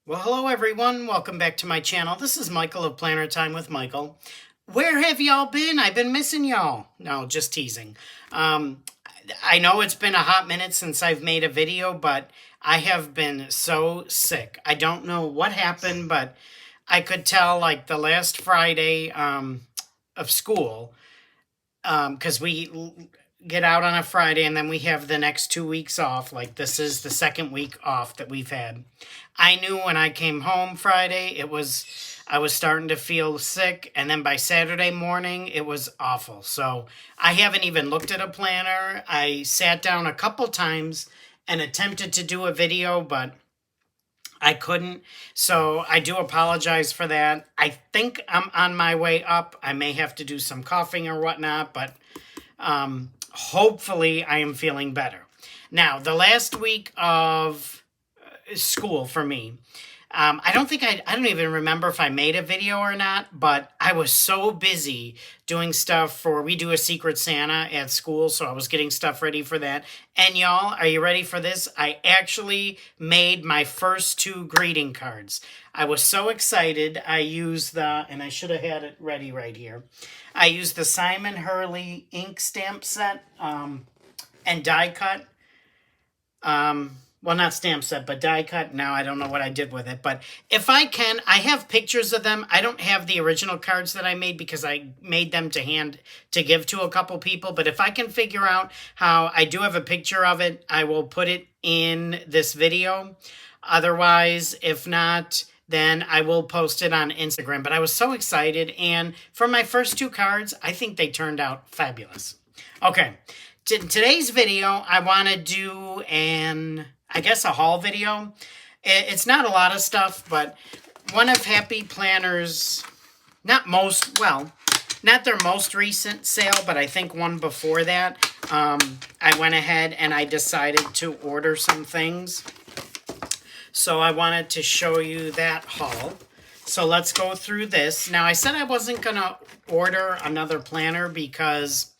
Well, hello everyone. Welcome back to my channel. This is Michael of Planner Time with Michael. Where have y'all been? I've been missing y'all. No, just teasing. Um, I know it's been a hot minute since I've made a video, but I have been so sick. I don't know what happened, but I could tell like the last Friday of school, because get out on a Friday and then we have the next 2 weeks off. Like this is the second week off that we've had. I knew when I came home Friday, I was starting to feel sick, and then by Saturday morning, it was awful. So I haven't even looked at a planner. I sat down a couple times and attempted to do a video, but I couldn't. So I do apologize for that. I think I'm on my way up. I may have to do some coughing or whatnot, but hopefully I am feeling better. Now, the last week of school for me, I don't even remember if I made a video or not, but I was so busy doing stuff we do a Secret Santa at school, so I was getting stuff ready for that. And y'all, are you ready for this? I actually made my first two greeting cards. I was so excited. And I should have had it ready right here. I used the Simon Hurley ink stamp set and die cut. Well, not stamp set, but die cut. Now I don't know what I did with it. But if I can, I have pictures of them. I don't have the original cards that I made because I made them to give to a couple people. But if I can figure out how, I do have a picture of it, I will put it in this video. Otherwise, if not, then I will post it on Instagram. But I was so excited. And for my first two cards, I think they turned out fabulous. Okay. Today's video, I want to do a haul video. It's not a lot of stuff, but one of Happy Planner's, not their most recent sale, but I think one before that, I went ahead and I decided to order some things. So I wanted to show you that haul. So let's go through this. Now, I said I wasn't going to order another planner because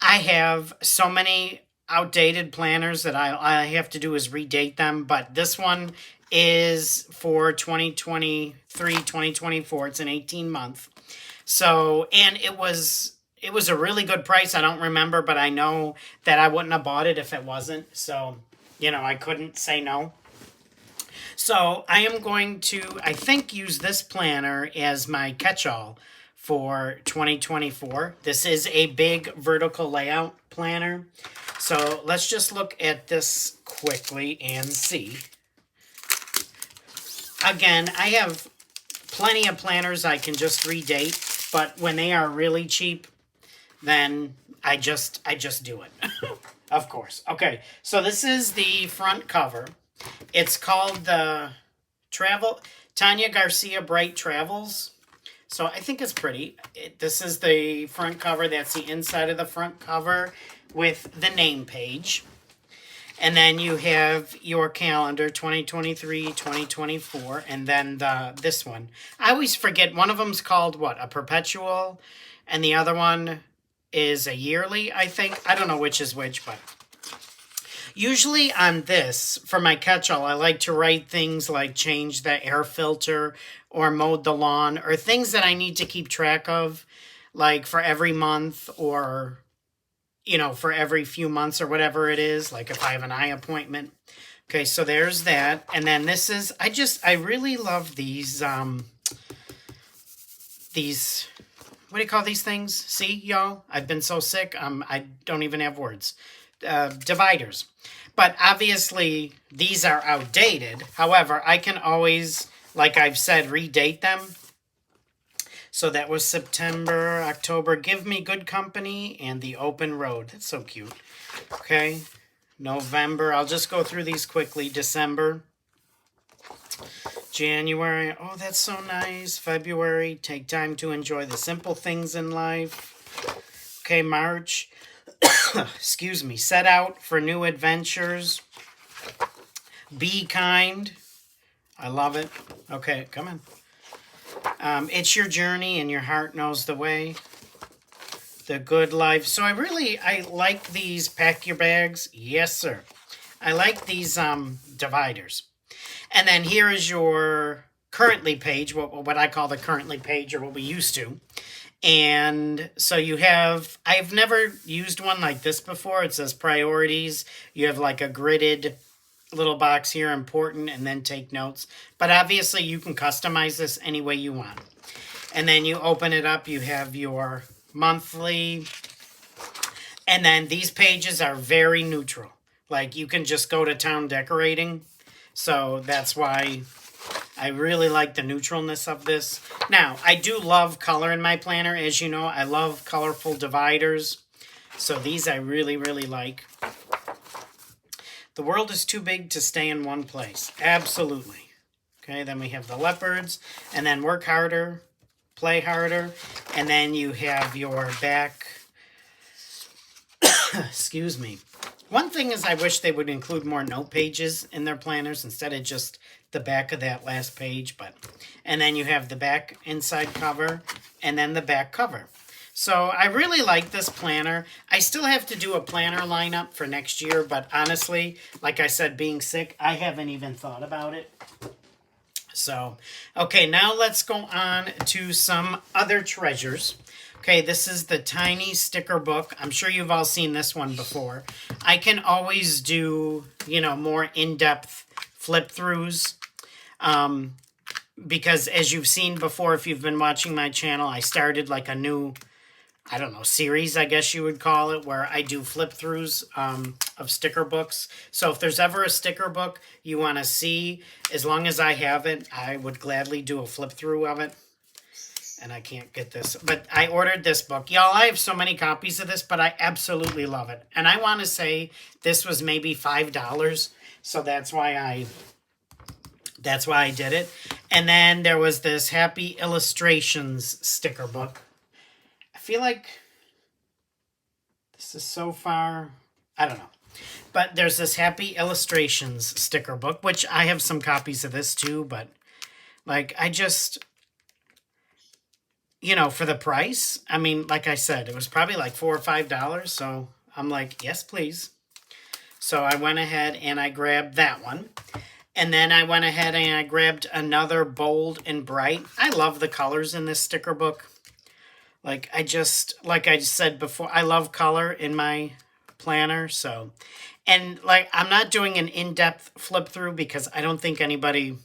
I have so many outdated planners that I have to do is redate them. But this one is for 2023, 2024. It's an 18-month. So, and it was a really good price. I don't remember, but I know that I wouldn't have bought it if it wasn't. So, I couldn't say no. So I am going to, I think, use this planner as my catch-all for 2024. This is a big vertical layout planner. So let's just look at this quickly and see. Again, I have plenty of planners I can just redate, but when they are really cheap, then I just do it. Of course. Okay, so this is the front cover. It's called the Tanya Garcia Bright Travels. So I think it's pretty. This is the front cover. That's the inside of the front cover with the name page. And then you have your calendar, 2023, 2024, and then this one. I always forget. One of them's called what? A perpetual, and the other one is a yearly, I think. I don't know which is which, but usually on this, for my catch-all, I like to write things like change the air filter or mowed the lawn or things that I need to keep track of, like for every month or, for every few months or whatever it is, like if I have an eye appointment. Okay, so there's that. And then this is, I really love these, what do you call these things? See, y'all? I've been so sick, I don't even have words. Dividers. But obviously, these are outdated. However, I can always, like I've said, redate them. So that was September, October, Give Me Good Company, and The Open Road. That's so cute. Okay. November, I'll just go through these quickly. December. January, oh, that's so nice. February, take time to enjoy the simple things in life. Okay, March. Excuse me, set out for new adventures. Be kind. I love it. Okay, come on. It's your journey and your heart knows the way. The good life. So I like these pack your bags. Yes, sir. I like these dividers. And then here is your currently page, what I call the currently page, or what we used to. And so you have, I've never used one like this before. It says priorities. You have like a gridded little box here, important, and then take notes. But obviously you can customize this any way you want. And then you open it up, you have your monthly. And then these pages are very neutral. Like you can just go to town decorating. So that's why I really like the neutralness of this. Now, I do love color in my planner. As you know, I love colorful dividers. So these I really, really like. The world is too big to stay in one place. Absolutely. Okay, then we have the leopards. And then work harder, play harder. And then you have your back. Excuse me. One thing is I wish they would include more note pages in their planners instead of just the back of that last page. And then you have the back inside cover and then the back cover. So I really like this planner. I still have to do a planner lineup for next year, but honestly, like I said, being sick, I haven't even thought about it. So, okay, now let's go on to some other treasures. Okay, this is the tiny sticker book. I'm sure you've all seen this one before. I can always do, more in-depth flip-throughs. Because as you've seen before, if you've been watching my channel, I started like a new, series, I guess you would call it, where I do flip-throughs of sticker books. So if there's ever a sticker book you want to see, as long as I have it, I would gladly do a flip-through of it. And I can't get this, but I ordered this book. Y'all, I have so many copies of this, but I absolutely love it. And I want to say this was maybe $5, so that's why I did it. And then there was this Happy Illustrations sticker book. I feel like this is so far, I don't know. But there's this Happy Illustrations sticker book, which I have some copies of this too, but like I just... for the price, I mean, like I said, it was probably like $4 or $5. So I'm like, yes, please. So I went ahead and I grabbed that one. And then I went ahead and I grabbed another Bold and Bright. I love the colors in this sticker book. Like I said before, I love color in my planner. So, and like, I'm not doing an in-depth flip through because I don't think anybody...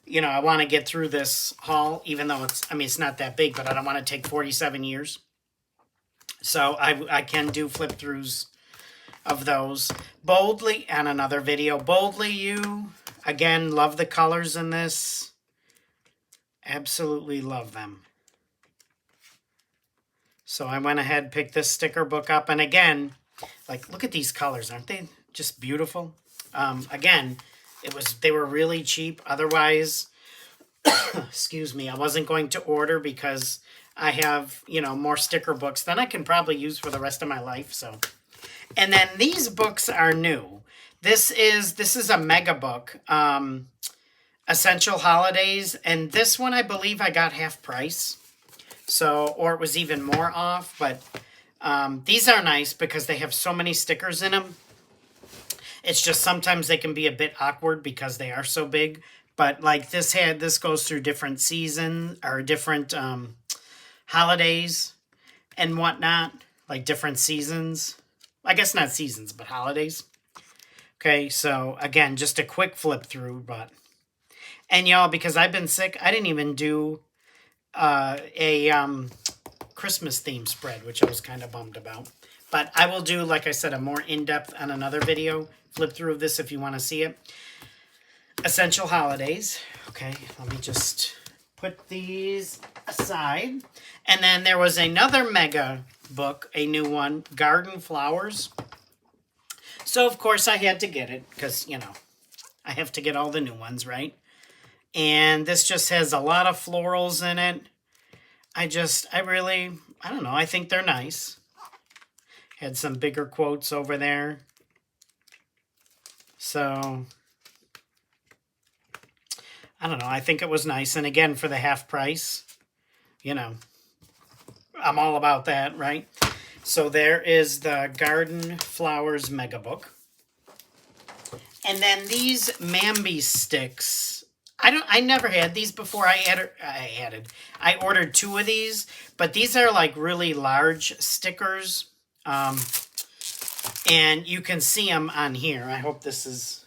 I want to get through this haul, even though it's not that big, but I don't want to take 47 years. So I can do flip throughs of those. Boldly, and another video. Boldly You, again, love the colors in this. Absolutely love them. So I went ahead, picked this sticker book up, and again, like, look at these colors. Aren't they just beautiful? Again, they were really cheap. Otherwise, excuse me, I wasn't going to order because I have, more sticker books than I can probably use for the rest of my life. So, and then these books are new. This is a mega book, Essential Holidays, and this one I believe I got half price. So, or it was even more off, but these are nice because they have so many stickers in them. It's just sometimes they can be a bit awkward because they are so big. But like this goes through different seasons or different holidays and whatnot. Like different seasons. I guess not seasons, but holidays. Okay, so again, just a quick flip through. And y'all, because I've been sick, I didn't even do a Christmas theme spread, which I was kind of bummed about. But I will do, like I said, a more in-depth on another video. Flip through of this if you want to see it. Essential Holidays. Okay, let me just put these aside. And then there was another mega book, a new one, Garden Flowers. So, of course, I had to get it because, I have to get all the new ones, right? And this just has a lot of florals in it. I don't know, I think they're nice. Had some bigger quotes over there. So, I don't know. I think it was nice. And again, for the half price, I'm all about that, right? So there is the Garden Flowers Mega Book. And then these Mambi sticks. I never had these before. I ordered 2 of these, but these are like really large stickers. And you can see them on here. I hope this is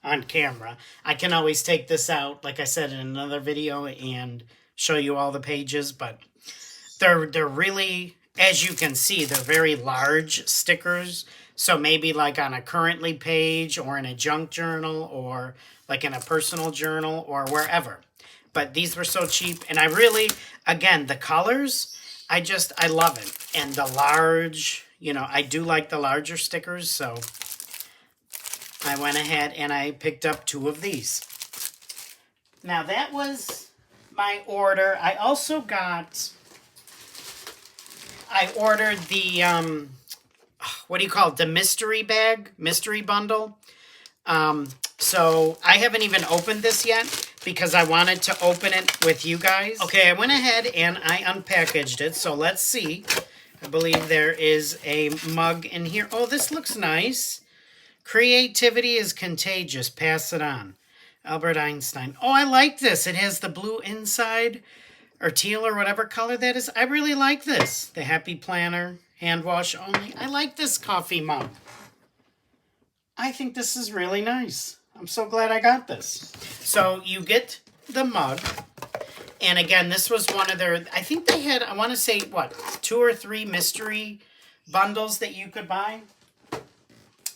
on camera. I can always take this out, like I said in another video, and show you all the pages, but they're really, as you can see, they're very large stickers. So maybe like on a currently page or in a junk journal or like in a personal journal or wherever. But these were so cheap, and I really, again, the colors, I love it. And the large, I do like the larger stickers, so I went ahead and I picked up 2 of these. Now that was my order. I also ordered the, what do you call it? The mystery bundle. So I haven't even opened this yet because I wanted to open it with you guys. Okay, I went ahead and I unpackaged it. So let's see. I believe there is a mug in here. Oh, this looks nice. Creativity is contagious. Pass it on. Albert Einstein. Oh, I like this. It has the blue inside or teal or whatever color that is. I really like this. The Happy Planner. Hand wash only. I like this coffee mug. I think this is really nice. I'm so glad I got this. So you get the mug. And again, this was one of their, I think they had, I want to say, 2 or 3 mystery bundles that you could buy.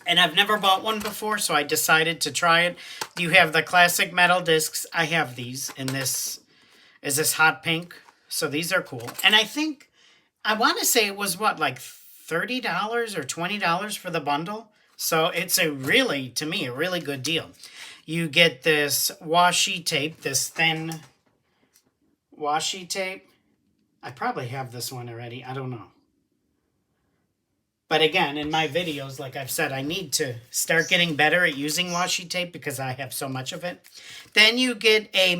And I've never bought one before, so I decided to try it. You have the classic metal discs. I have these in this, is this hot pink? So these are cool. And I want to say it was like $30 or $20 for the bundle. So it's to me, a really good deal. You get this washi tape, this thin washi tape. I probably have this one already. I don't know. But again, in my videos, like I've said, I need to start getting better at using washi tape because I have so much of it. Then you get a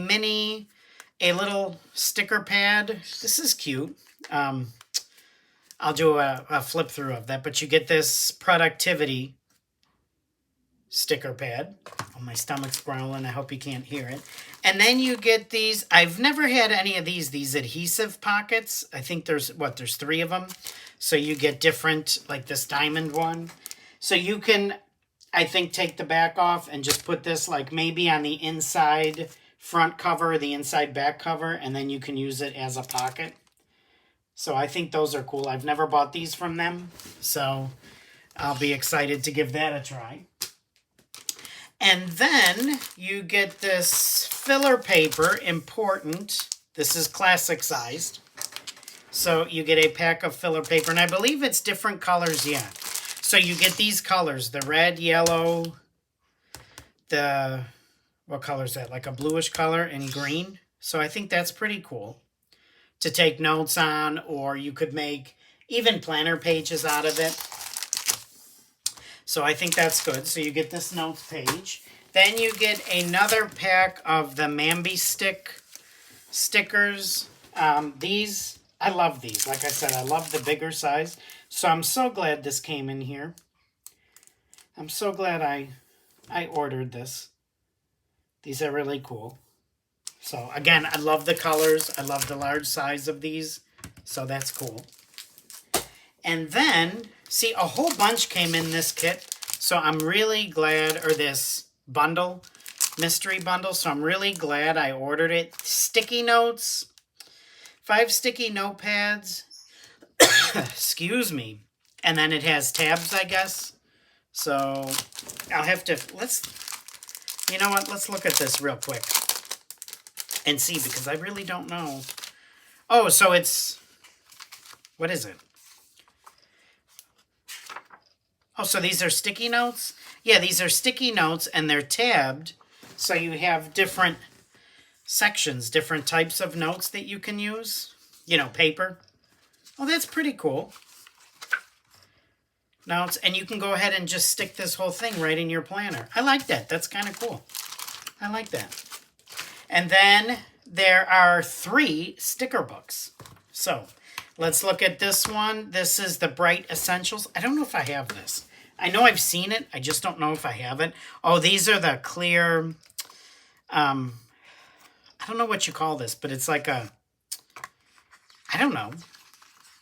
little sticker pad. This is cute. I'll do a flip through of that, but you get this productivity sticker pad. Oh, my stomach's growling. I hope you can't hear it. And then you get these. I've never had any of these adhesive pockets. I think there's 3 of them. So you get different, like this diamond one. So you can, I think, take the back off and just put this like maybe on the inside front cover, the inside back cover, and then you can use it as a pocket. So I think those are cool. I've never bought these from them, so I'll be excited to give that a try. And then you get this filler paper, important. This is classic sized. So you get a pack of filler paper, and I believe it's different colors, yeah. So you get these colors, the red, yellow, what color is that? Like a bluish color and green. So I think that's pretty cool to take notes on, or you could make even planner pages out of it. So I think that's good. So you get this notes page. Then you get another pack of the Mambi stickers. These, I love these. Like I said, I love the bigger size. So I'm so glad this came in here. I'm so glad I ordered this. These are really cool. So again, I love the colors. I love the large size of these. So that's cool. And then, see, a whole bunch came in this kit. So I'm really glad, or this bundle, mystery bundle. So I'm really glad I ordered it. Sticky notes, 5 sticky notepads. Excuse me. And then it has tabs, I guess. So I'll have to, you know what? Let's look at this real quick and see, because I really don't know. Oh, so it's, what is it? Oh, so these are sticky notes? Yeah, these are sticky notes, and they're tabbed. So you have different sections, different types of notes that you can use. You know, paper. Oh, that's pretty cool. Notes, and you can go ahead and just stick this whole thing right in your planner. I like that. That's kind of cool. I like that. And then there are 3 sticker books. So let's look at this one. This is the Bright Essentials. I don't know if I have this. I know I've seen it. I just don't know if I have it. Oh, these are the clear, I don't know what you call this, but it's like a, I don't know,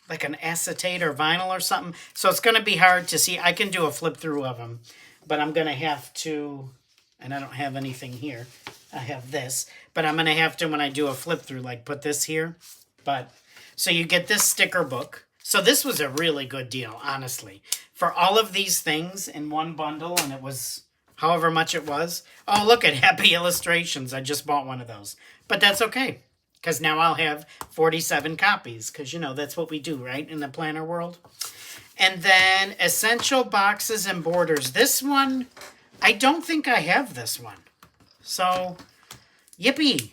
like an acetate or vinyl or something. So it's going to be hard to see. I can do a flip through of them, but I'm going to have to, and I don't have anything here. I have this, but I'm going to have to, when I do a flip through, like put this here. But, so you get this sticker book. So this was a really good deal, honestly. For all of these things in one bundle, and it was however much it was. Oh, look at Happy Illustrations. I just bought one of those. But that's okay, because now I'll have 47 copies, because, you know, that's what we do, right, in the planner world. And then Essential Boxes and Borders. This one, I don't think I have this one. So, yippee.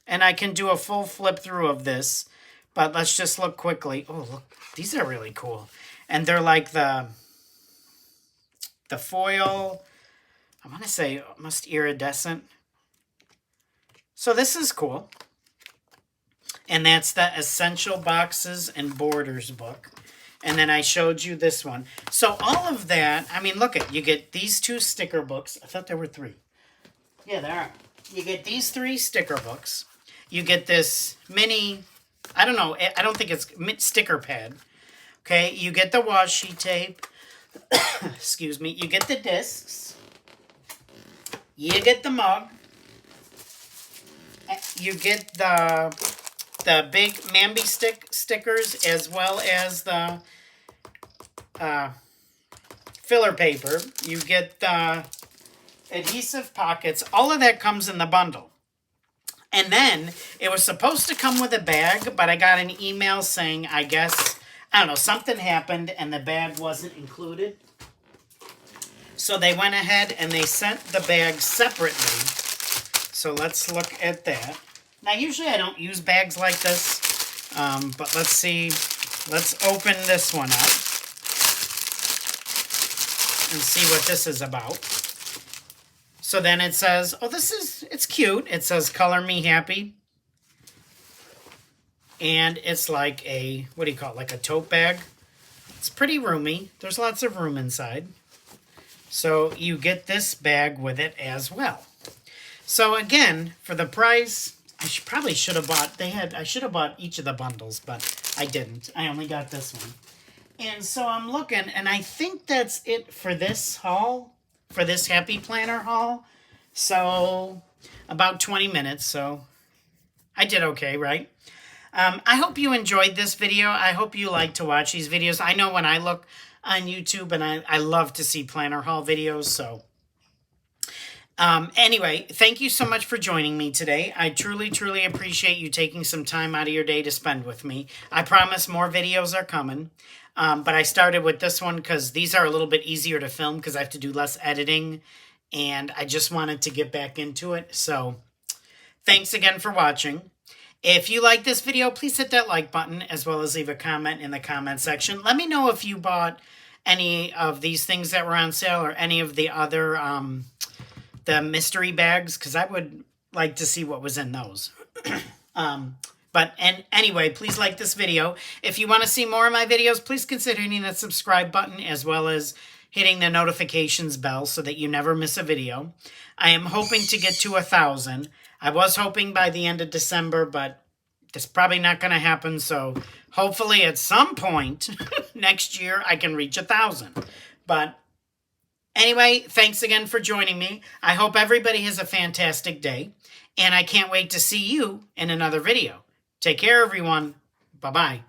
And I can do a full flip through of this. But let's just look quickly. Oh, look. These are really cool. And they're like the foil, I want to say almost iridescent. So this is cool. And that's the Essential Boxes and Borders book. And then I showed you this one. So all of that, I mean, look at, you get these 2 sticker books. I thought there were 3. Yeah, there are. You get these 3 sticker books. You get this mini, I don't know, I don't think it's sticker pad. Okay, you get the washi tape. Excuse me. You get the discs. You get the mug. You get the big Mambi stickers, as well as the filler paper. You get the adhesive pockets. All of that comes in the bundle. And then it was supposed to come with a bag, but I got an email saying, I guess, I don't know, something happened and the bag wasn't included. So they went ahead and they sent the bag separately. So let's look at that. Now, usually I don't use bags like this, but let's see. Let's open this one up and see what this is about. So then it says, oh, it's cute. It says, Color Me Happy. And it's like a, what do you call it, like a tote bag. It's pretty roomy. There's lots of room inside. So you get this bag with it as well. So again, for the price, I probably should have bought, I should have bought each of the bundles, but I didn't. I only got this one. And so I'm looking, and I think that's it for this haul, for this Happy Planner haul. So about 20 minutes, so I did okay, right? I hope you enjoyed this video. I hope you like to watch these videos. I know when I look on YouTube, and I love to see planner haul videos, so anyway, thank you so much for joining me today. I truly, truly appreciate you taking some time out of your day to spend with me. I promise more videos are coming, but I started with this one because these are a little bit easier to film because I have to do less editing, and I just wanted to get back into it. So thanks again for watching. If you like this video, please hit that like button, as well as leave a comment in the comment section. Let me know if you bought any of these things that were on sale, or any of the other the mystery bags, because I would like to see what was in those. Anyway, please like this video. If you want to see more of my videos, please consider hitting that subscribe button, as well as hitting the notifications bell so that you never miss a video. I am hoping to get to 1,000. I was hoping by the end of December, but it's probably not going to happen. So hopefully at some point next year I can reach 1,000. But anyway, thanks again for joining me. I hope everybody has a fantastic day, and I can't wait to see you in another video. Take care, everyone. Bye-bye.